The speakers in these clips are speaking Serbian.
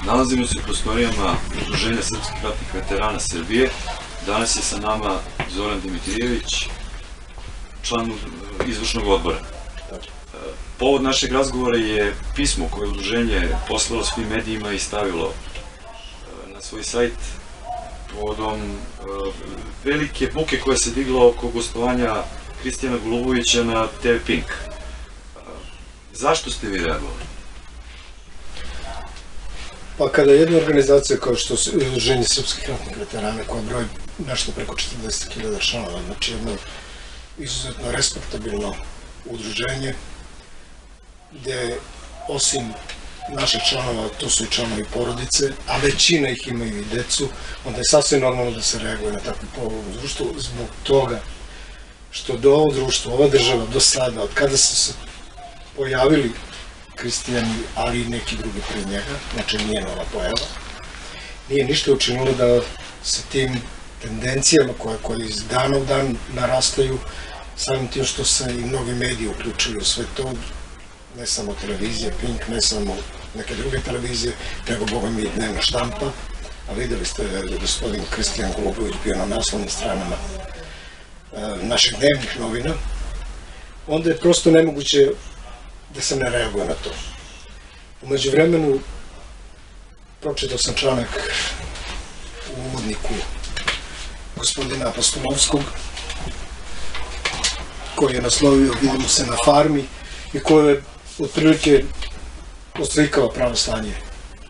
Nalazimo se u prostorijama Udruženja srpskih ratnih veterana Srbije. Danas je sa nama Zoran Dimitrijević, član izvršnog odbora. Povod našeg razgovora je pismo koje udruženje poslalo svim medijima i stavilo na svoj sajt povodom velike buke koja se digla oko gostovanja Kristijana Golubovića na TV Pink. Zašto ste vi reagovali? Pa kada jedna organizacija kao što je Udruženje srpskih ratnih veterana, koja broji nešto preko 40.000 članova, znači jedno izuzetno respektabilno udruženje, gde osim naših članova, to su i članovi porodice, a većina ih imaju i decu, onda je sasvim normalno da se reaguje na takvu pojavu u društvu, zbog toga što do ovo društvo, ova država, do sada, od kada su se pojavili Kristijani, ali i neki drugi pre njega, znači nije nova pojava, nije ništa učinilo da se tim tendencijama koje iz dana u dan narastaju, samim tim što se i mnogi mediji uključuju u sve to, ne samo televizija Pink, ne samo neke druge televizije, nego boga mi i dnevna štampa, a videli ste da je gospodin Kristijan Golubović bio na naslovnim stranama naših dnevnih novina, onda je prosto nemoguće da se ne reaguje na to. Umeđu vremenu pročitao sam članak u uvodniku gospodina Apostolovskog, koji je naslovio "Vidimo se na farmi" i koji je otprilike oslikao pravo stanje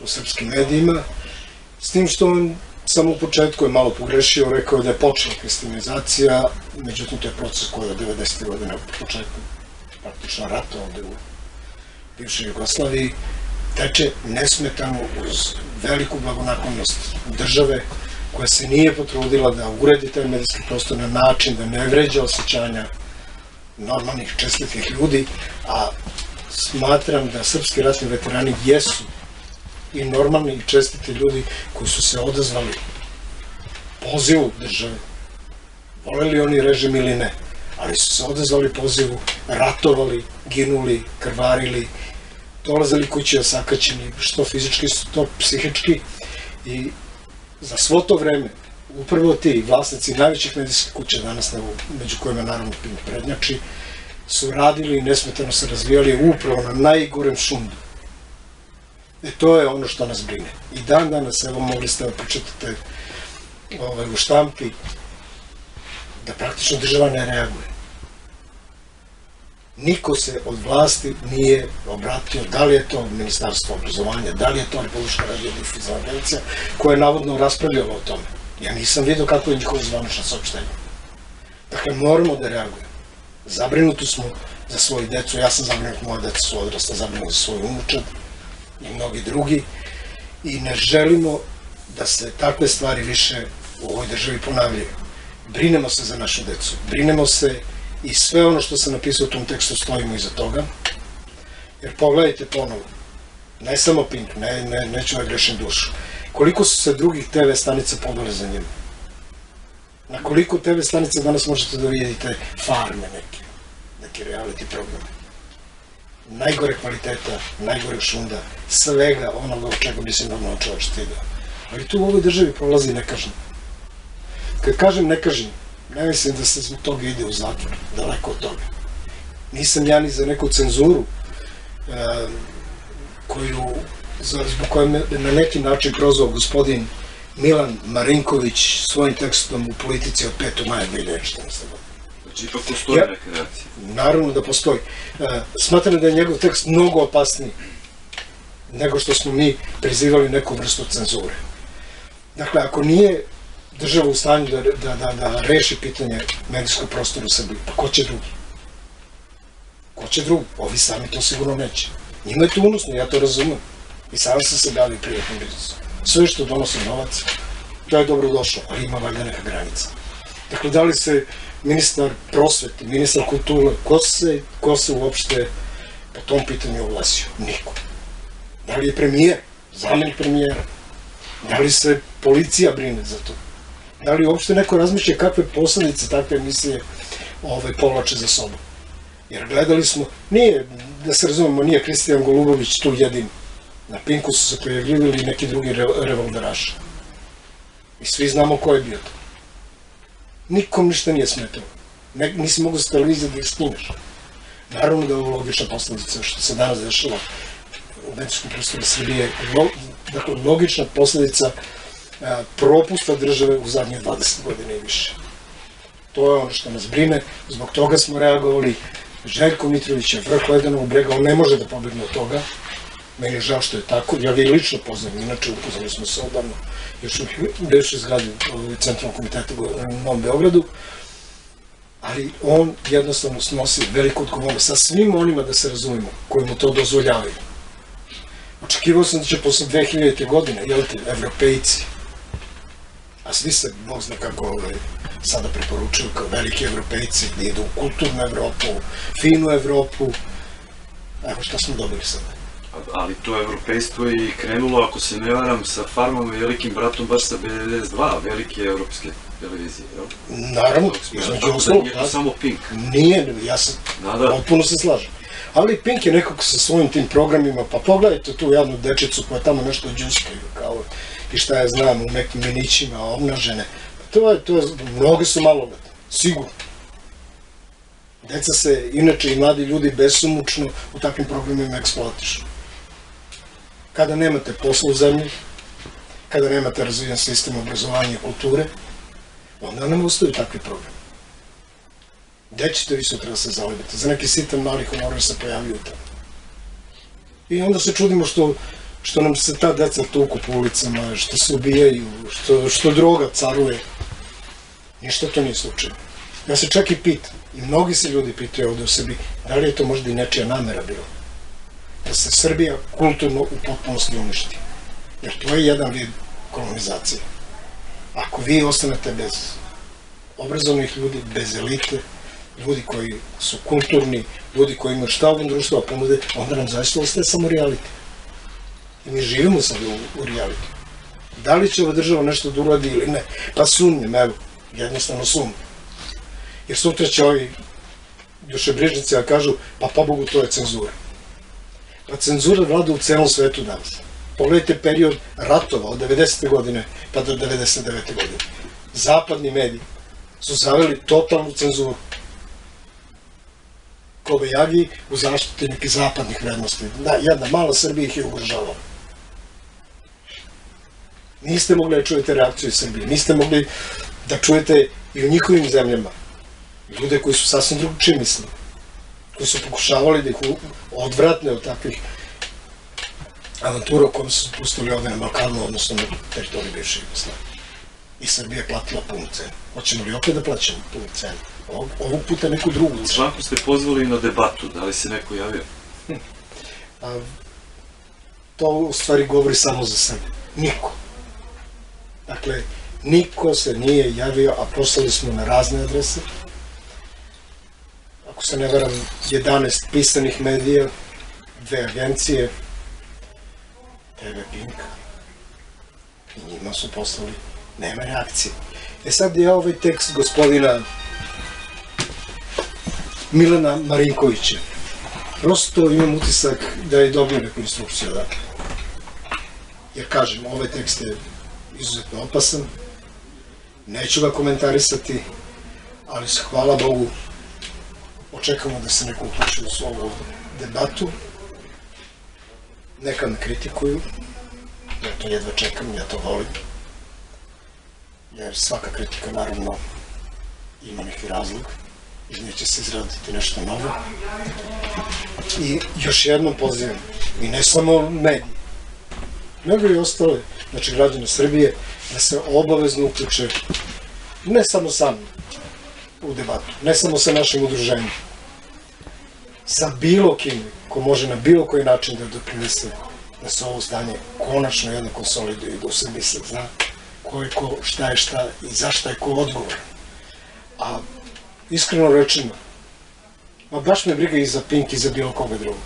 u srpskim medijima, s tim što on samo u početku je malo pogrešio, rekao da je počela kristijanizacija, međutim to je proces koji je od 90. godina u početku praktično rata ovde u bivšoj Jugoslaviji teče nesmetano uz veliku blagonaklonost države koja se nije potrudila da uredi taj medijski prostor na način da ne vređa osjećanja normalnih, čestitih ljudi, a smatram da srpski ratni veterani jesu i normalni i čestiti ljudi koji su se odazvali pozivu države, voleli oni režim ili ne, ali su se odazvali pozivu, ratovali, ginuli, krvarili, dolazili kući osakaćeni, što fizički, što psihički, i za svo to vreme upravo ti vlasnici najvećih medijskih kuća danas, među kojima naravno Pink prednjači, su radili i nesmetano se razvijali upravo na najgorem šundu. To je ono što nas brine. I dan danas, evo, mogli ste da pročitate u štampi, da praktično država ne reaguje. Niko se od vlasti nije obratio, da li je to Ministarstvo obrazovanja, da li je to Republička radiodifuzna agencija, koja je navodno raspravljala o tome. Ja nisam vidio kako je njihovo zvanično saopštenje. Dakle, moramo da reagujemo. Zabrinuti smo za svoju decu, ja sam zabrinut, moja deca su odrasla, zabrinut za svoju unučad i mnogi drugi, i ne želimo da se takve stvari više u ovoj državi ponavljaju. Brinemo se za našu decu, brinemo se, i sve ono što sam napisao u tom tekstu stojimo iza toga, jer pogledajte ponovo, ne samo Pink, neću da grešim dušu, koliko su se drugih TV stanica pogledali za njima. Na koliko TV stanica danas možete da vidite farme neki reality programe. Najgore kvaliteta, najgore šunda, svega onoga od čega bi se normalno čovječ stidao. Ali tu u ovoj državi prolazi nekažnjeno. Kad kažem nekažnjeno, ne mislim da se zbog toga ide u zatvor, daleko od toga. Nisam ja ni za neku cenzuru zbog koje me na neki način prozvao gospodin Milan Marinković svojim tekstom u Politici od 5. maja 2014. godine. Znači, ipak postoji neka reakcija? Naravno da postoji. Smatram da je njegov tekst mnogo opasniji nego što smo mi prizivali neku vrstu cenzure. Dakle, ako nije država u stanju da reši pitanje medijskog prostora u Srbiji, pa ko će drugi? Ko će drugi? Ovi sami to sigurno neće. Njima je to unosno, ja to razumem. I sam sam se bavio privatnom biznisom. Sve što donosi novac, to je dobro došlo, ali ima valjda neka granica. Dakle, da li se ministar prosvete, ministar kulture, ko se uopšte po tom pitanju oglasio? Niko. Da li je premijer, zamenik premijera? Da li se policija brine za to? Da li uopšte neko razmišlja kakve posledice takve emisije povlače za sobom? Jer gledali smo, nije, da se razumemo, nije Kristijan Golubović tu jedin Na Pinku su se pojavljivali i neki drugi revolveraši. I svi znamo ko je bio to. Nikom ništa nije smetalo. Nisi mogu sa televizije da ih snimeš. Naravno da je ovo logična posledica što se danas dešava u medijskom prostoru Srbije. Dakle, logična posledica propusta države u zadnjih 20 godina i više. To je ono što nas brine, zbog toga smo reagovali. Željko Mitrović je vrh ledenog brega, on ne može da pobegne od toga. Meni je žao što je tako, ja ga i lično poznam, inače upoznali smo se odavno, još u bivšoj zgradi Centralnog komiteta u Novom Beogradu, ali on jednostavno snosi veliku odgovornost sa svim onima, da se razumemo, koji mu to dozvoljavaju. Očekivao sam da će posle 2000. godine, evropejci, a svi se, Bog zna kako sada preporučuju kao veliki evropejci, da idu u kulturnu Evropu, finu Evropu, evo šta smo dobili sada. Ali to evropejstvo je i krenulo, ako se ne varam, sa Farmom i velikim bratom, baš sa B92, velike evropske televizije, jel? Naravno, između osnovog. Nije to samo Pink. Nije, ja se potpuno se slažem. Ali Pink je nekako sa svojim tim programima, pa pogledajte tu jednu dečicu koja tamo nešto džuskaju, kao i šta ja znam, u nekim minićima, obnažene. To je, mnogi su maloletni, sigurno. Deca se, inače i mladi ljudi, besomučno u takvim programima eksploatišu. Kada nemate posla u zemlji, kada nemate razvijen sistem obrazovanja i kulture, onda nam ostaju takvi programi. Gde ćete vi sutra da se zalibite? Za neki sitan mali honorar se pojavljuju tamo. I onda se čudimo što nam se ta deca tuku po ulicama, što se ubijaju, što droga caruje. Ništa to nije slučajno. Ja se čak i pitam, i mnogi se ljudi pitaju ovde u Srbiji, da li je to možda i nečija namera bila? Da se Srbija kulturno u potpunosti uništi. Jer to je jedan vid kolonizacije. Ako vi ostanete bez obrazovnih ljudi, bez elite, ljudi koji su kulturni, ljudi koji imaju šta ovom društvu ponude, onda nam zaista ostaje samo reality. I mi živimo sad u reality. Da li će ova država nešto da uradi ili ne? Pa sumnjem, evo, jednostavno sumnjem. Jer sutra će ovi dušebrižnici da kažu, pa Bogu, to je cenzura. Pa cenzura vlada u celom svetu danas. Pogledajte period ratova od 90. godine pa do 99. godine. Zapadni mediji su zaveli totalnu cenzuru. Kobajagi u zaštiti nekih zapadnih vrednosti. Jedna mala Srbija ih je ugrožavala. Niste mogli da čujete reakciju iz Srbije. Niste mogli da čujete i u njihovim zemljama ljude koji su sasvim drugačije mislili, koji su pokušavali da ih odvratne od takvih avantura u kojem su pustili ovde na Balkanu, odnosno na teritoriji bivše Jugoslavije. I Srbija je platila punu cenu. Hoćemo li opet da plaćamo punu cenu? Ovog puta neku drugu cenu. U članku ste pozvali na debatu, da li se neko javio? To u stvari govori samo za sebe. Niko. Dakle, niko se nije javio, a poslali smo na razne adrese. Ako se ne varam, 11 pisanih medija, 2 agencije, TV Pink, i njima su poslali, nema reakcije. Sad je ovaj tekst gospodina Milana Marinkovića. Prosto imam utisak da je dobio neku instrukciju odakle. Jer kažem, ovaj tekst je izuzetno opasan, neću ga komentarisati, ali hvala Bogu, očekamo da se neko uključi u ovu debatu. Neka me kritikuju, ja to jedva čekam, ja to volim, jer svaka kritika naravno ima neki razlog, iz nje će se izraditi nešto novo. I još jednom pozivam, i ne samo mediji, nego i ostale, znači građane Srbije, da se obavezno uključe, ne samo sami u debatu, ne samo sa našim udruženjem, sa bilo kim ko može na bilo koji način da doprinese da se ovo stanje konačno jedno konsoliduje i da u Srbiji se zna ko je ko, šta je šta i zašta je ko odgovor. A iskreno rečeno, baš me briga i za Pink i za bilo koga drugog.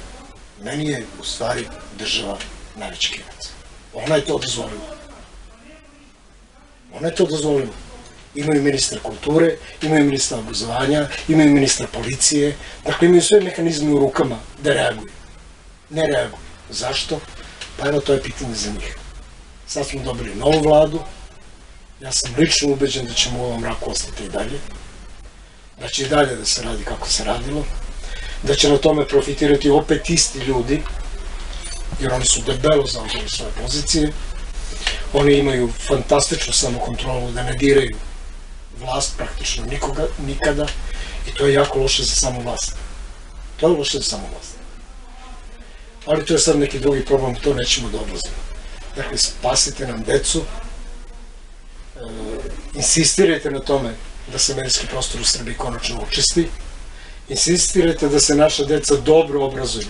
Meni je u stvari država najveći krivac. Ona je to dozvolila. Ona je to dozvolila. Imaju ministra kulture, imaju ministra obrazovanja, imaju ministra policije, dakle imaju sve mehanizme u rukama da reaguju. Ne reaguju. Zašto? Pa evo, to je pitanje za njih. Sad smo dobili novu vladu, ja sam lično ubeđen da ćemo u ovom mraku ostati i dalje, da će i dalje da se radi kako se radilo, da će na tome profitirati opet isti ljudi, jer oni su debelo zauzeli svoje pozicije, oni imaju fantastičnu samokontrolu da ne diraju vlast praktično nikoga, nikada, i to je jako loše za samu vlast. To je loše za samu vlast. Ali to je sad neki drugi problem, to nećemo da odlazimo. Dakle, spasite nam decu, insistirajte na tome da se medijski prostor u Srbiji konačno očisti, insistirajte da se naša deca dobro obrazuju.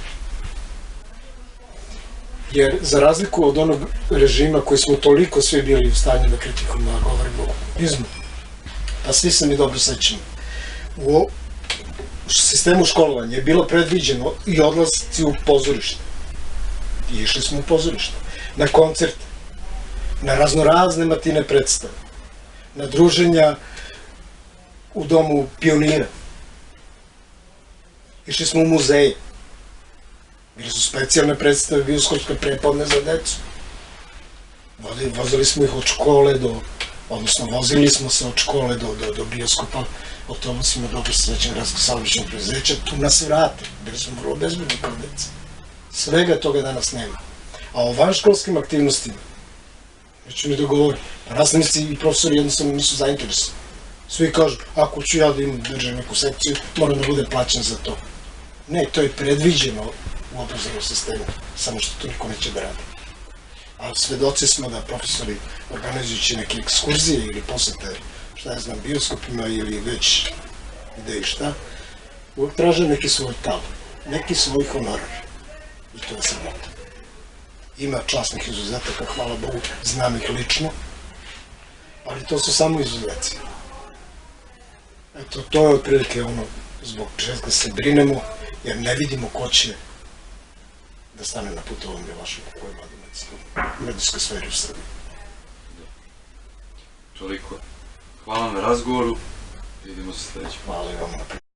Jer za razliku od onog režima koji smo toliko svi bili u stanju da kritikujemo, da govorimo o komunizmu, pa svi se mi dobro sećamo, u sistemu školovanja je bilo predviđeno i odlasci u pozorište. I išli smo u pozorište, na koncerte, na raznorazne matine predstave, na druženja u domu pionira. Išli smo u muzeje. Bili su specijalne predstave, bioskopske prepodne za decu. Vozili smo ih od škole odnosno vozili smo se od škole do bioskopa, autobusima dobro srećen gradskog saobraćajnog preduzeća, tu nas vrate, bili smo vrlo bezbedni kao deca. Svega toga danas nema. A o vanškolskim aktivnostima, neću mi da govorim, nastavnici i profesori jednostavno nisu zainteresovani. Svi kažu, ako ću ja da imam državu neku sekciju, moram da budem plaćen za to. Ne, to je predviđeno u obrazovnom sistemu, samo što to niko neće da radi. A svedoci smo da profesori, organizujući neke ekskurzije ili posete, šta ja znam, bioskopima ili već gde i šta, uvek traže neki svoj tal, neki svoj honorar. I to je sramota. Ima časnih izuzetaka, hvala Bogu, znam ih lično, ali to su samo izuzeci. Eto, to je otprilike ono zbog čega se brinemo, jer ne vidimo ko će da stane na put ovom Miloševu koji vlada u medijskoj sferi u Srbiji. Toliko. Hvala na razgovoru. Vidimo se sledeći. Hvala i vam na